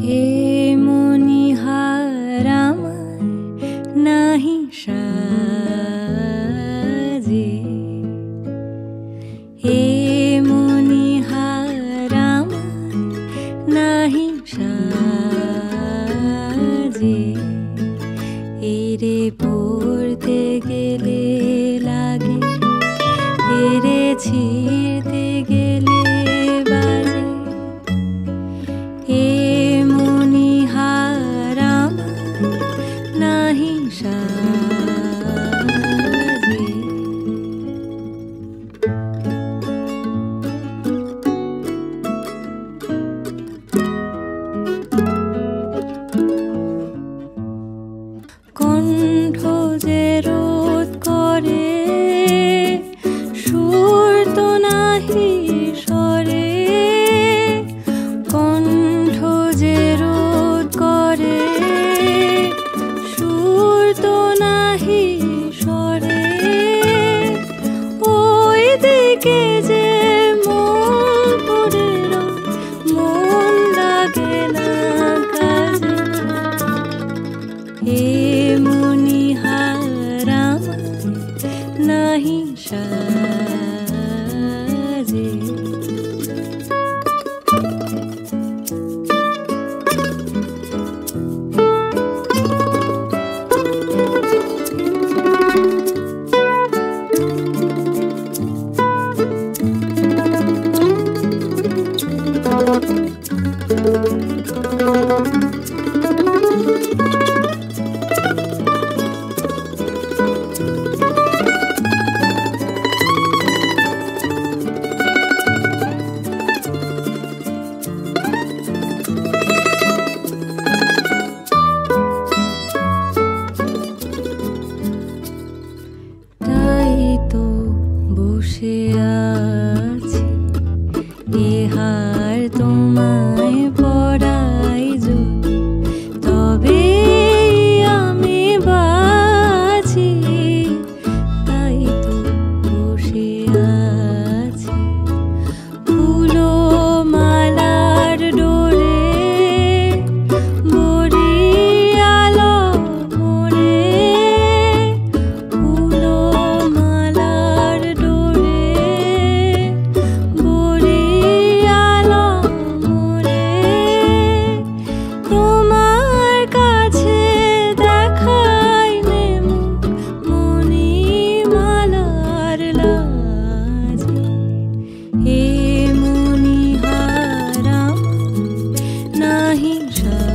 হে মনিহার আমায় নাহি সাজে, হে মনিহার আমায় নাহি সাজে। এরে পড়তে গেলে লাগে, এরে ছিঁড়তে গেলে বাজে। হে মনিহার আমায় নাহি সাজে। কণ্ঠ যে রোধ করে সুর তো নাহি স্বরে, কণ্ঠ যে রোধ করে সুর তো নাহি স্বরে। ওই দিকে যে মন পড়ে রয়, মন লাগে না কাজে। হে মনিহার আমায় নাহি সাজে। তাই তো বসে আছি, এহার তোমায় পড়াই যদি, তবে আমি বাঁচি। তাই তো বসে আছি ফুলো মালার ডোরে, বরিয়ালো মোরে। ফুলো মালার ডোরে, বরিয়ালো মোরে। তোমার কাছে দেখাই নে মুখ মণিমালার লাজে। হে মনিহার আমায় নাহি সাজে।